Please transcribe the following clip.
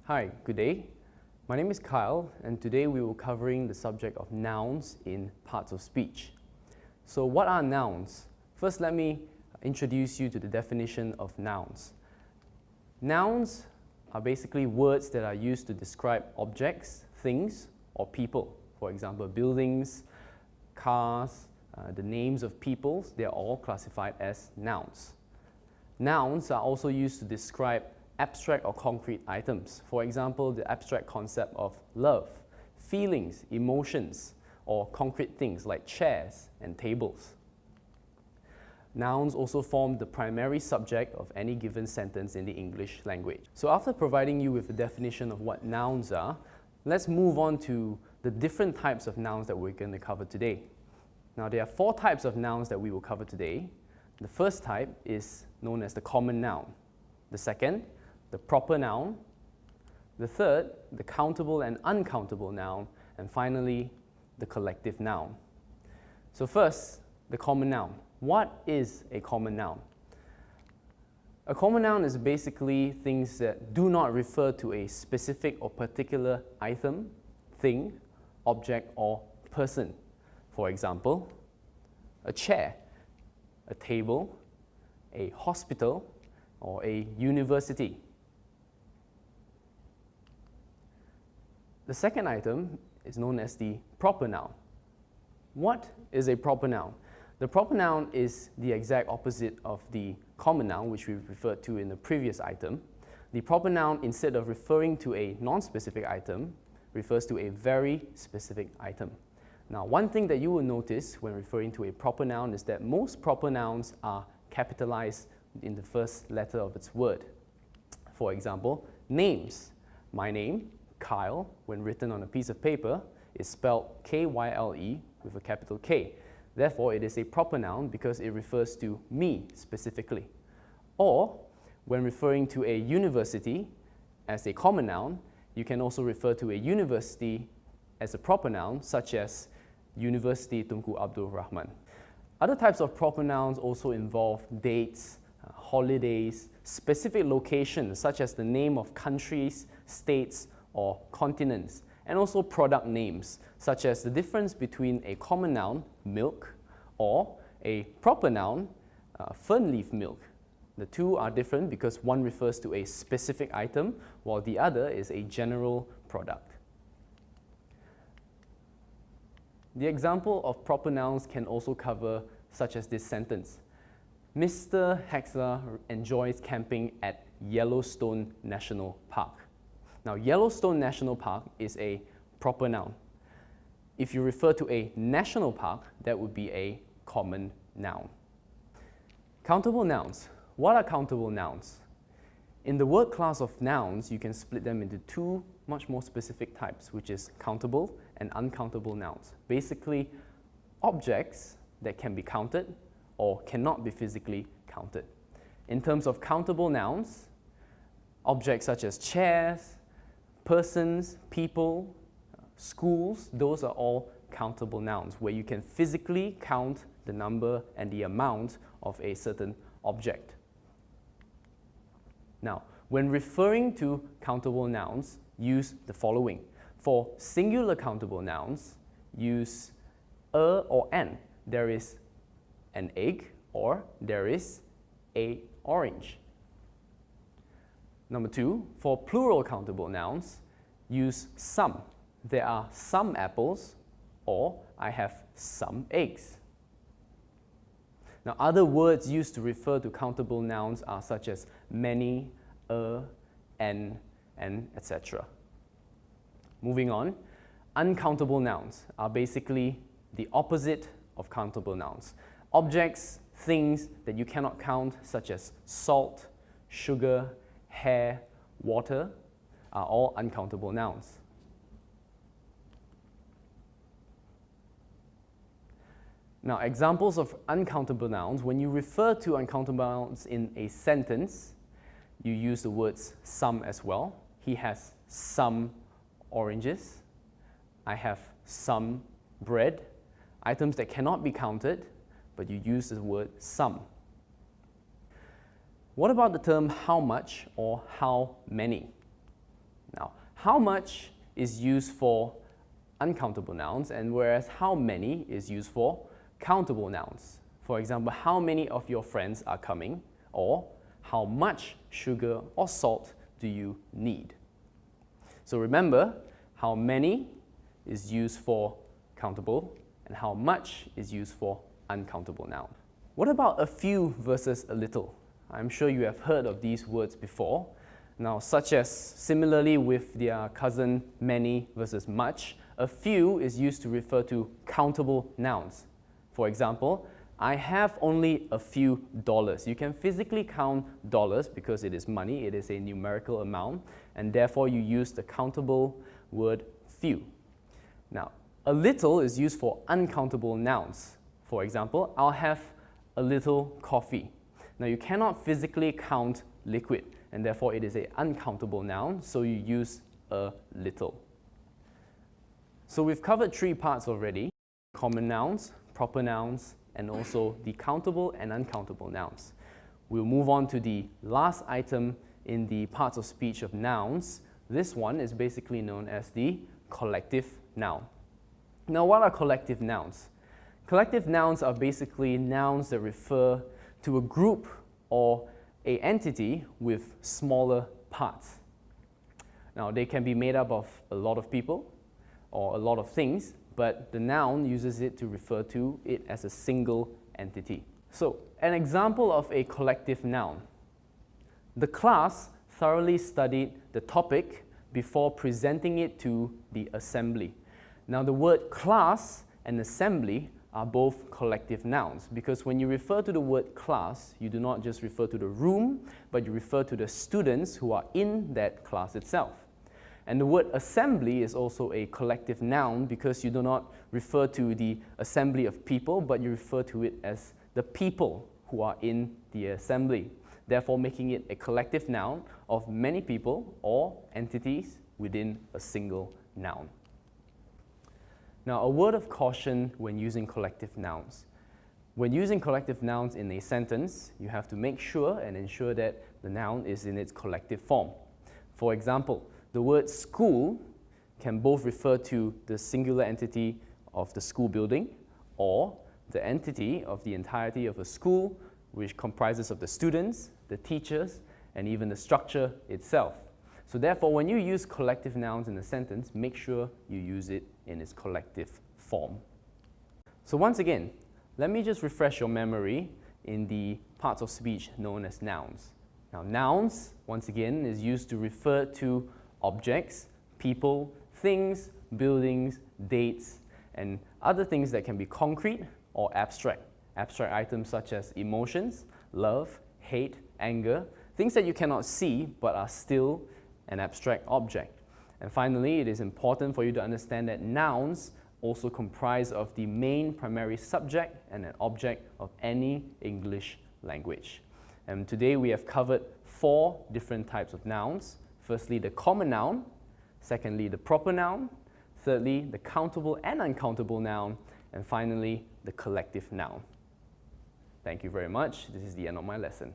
Hi, good day. My name is Kyle, and today we will be covering the subject of nouns in parts of speech. So what are nouns? First, let me introduce you to the definition of nouns. Nouns are basically words that are used to describe objects, things, or people. For example, buildings, cars, the names of peoples, they are all classified as nouns. Nouns are also used to describe abstract or concrete items. For example, the abstract concept of love, feelings, emotions, or concrete things like chairs and tables. Nouns also form the primary subject of any given sentence in the English language. So after providing you with a definition of what nouns are, let's move on to the different types of nouns that we're going to cover today. Now, there are 4 types of nouns that we will cover today. The first type is known as the common noun. The second, the proper noun. The third, the countable and uncountable noun. And finally, the collective noun. So first, the common noun. What is a common noun? A common noun is basically things that do not refer to a specific or particular item, thing, object, or person. For example, a chair, a table, a hospital, or a university. The second item is known as the proper noun. What is a proper noun? The proper noun is the exact opposite of the common noun, which we referred to in the previous item. The proper noun, instead of referring to a non-specific item, refers to a very specific item. Now, one thing that you will notice when referring to a proper noun is that most proper nouns are capitalized in the first letter of its word. For example, names. My name, Kyle, when written on a piece of paper, is spelled K-Y-L-E with a capital K. Therefore, it is a proper noun because it refers to me specifically. Or, when referring to a university as a common noun, you can also refer to a university as a proper noun, such as University Tunku Abdul Rahman. Other types of proper nouns also involve dates, holidays, specific locations, such as the name of countries, states, or continents, and also product names, such as the difference between a common noun, milk, or a proper noun, fern leaf milk. The two are different because one refers to a specific item, while the other is a general product. The example of proper nouns can also cover such as this sentence. Mr. Hexler enjoys camping at Yellowstone National Park. Now, Yellowstone National Park is a proper noun. If you refer to a national park, that would be a common noun. Countable nouns. What are countable nouns? In the word class of nouns, you can split them into 2 much more specific types, which is countable and uncountable nouns. Basically, objects that can be counted or cannot be physically counted. In terms of countable nouns, objects such as chairs, persons, people, schools, those are all countable nouns, where you can physically count the number and the amount of a certain object. Now, when referring to countable nouns, use the following. For singular countable nouns, use a or an. There is an egg or there is a orange. Number 2, for plural countable nouns, use some. There are some apples, or I have some eggs. Now, other words used to refer to countable nouns are such as many, an, and etc. Moving on, uncountable nouns are basically the opposite of countable nouns. Objects, things that you cannot count, such as salt, sugar, hair, water, are all uncountable nouns. Now, examples of uncountable nouns. When you refer to uncountable nouns in a sentence, you use the words some as well. He has some oranges. I have some bread. Items that cannot be counted, but you use the word some. What about the term how much or how many? Now, how much is used for uncountable nouns, and whereas how many is used for countable nouns. For example, how many of your friends are coming, or how much sugar or salt do you need? So remember, how many is used for countable and how much is used for uncountable noun. What about a few versus a little? I'm sure you have heard of these words before. Now, such as similarly with their cousin many versus much, a few is used to refer to countable nouns. For example, I have only a few dollars. You can physically count dollars because it is money, it is a numerical amount, and therefore you use the countable word few. Now, a little is used for uncountable nouns. For example, I'll have a little coffee. Now, you cannot physically count liquid, and therefore it is an uncountable noun, so you use a little. So we've covered three parts already: common nouns, proper nouns, and also the countable and uncountable nouns. We'll move on to the last item in the parts of speech of nouns. This one is basically known as the collective noun. Now, what are collective nouns? Collective nouns are basically nouns that refer to a group or an entity with smaller parts. Now, they can be made up of a lot of people or a lot of things, but the noun uses it to refer to it as a single entity. So, an example of a collective noun. The class thoroughly studied the topic before presenting it to the assembly. Now, the word class and assembly are both collective nouns, because when you refer to the word class, you do not just refer to the room, but you refer to the students who are in that class itself. And the word assembly is also a collective noun because you do not refer to the assembly of people, but you refer to it as the people who are in the assembly, therefore making it a collective noun of many people or entities within a single noun. Now, a word of caution when using collective nouns. When using collective nouns in a sentence, you have to make sure and ensure that the noun is in its collective form. For example, the word school can both refer to the singular entity of the school building or the entity of the entirety of a school, which comprises of the students, the teachers, and even the structure itself. So therefore, when you use collective nouns in a sentence, make sure you use it in its collective form. So once again, let me just refresh your memory in the parts of speech known as nouns. Now, nouns, once again, is used to refer to objects, people, things, buildings, dates, and other things that can be concrete or abstract. Abstract items such as emotions, love, hate, anger, things that you cannot see but are still an abstract object. And finally, it is important for you to understand that nouns also comprise of the main primary subject and an object of any English language. And today we have covered 4 different types of nouns. Firstly, the common noun. Secondly, the proper noun. Thirdly, the countable and uncountable noun. And finally, the collective noun. Thank you very much. This is the end of my lesson.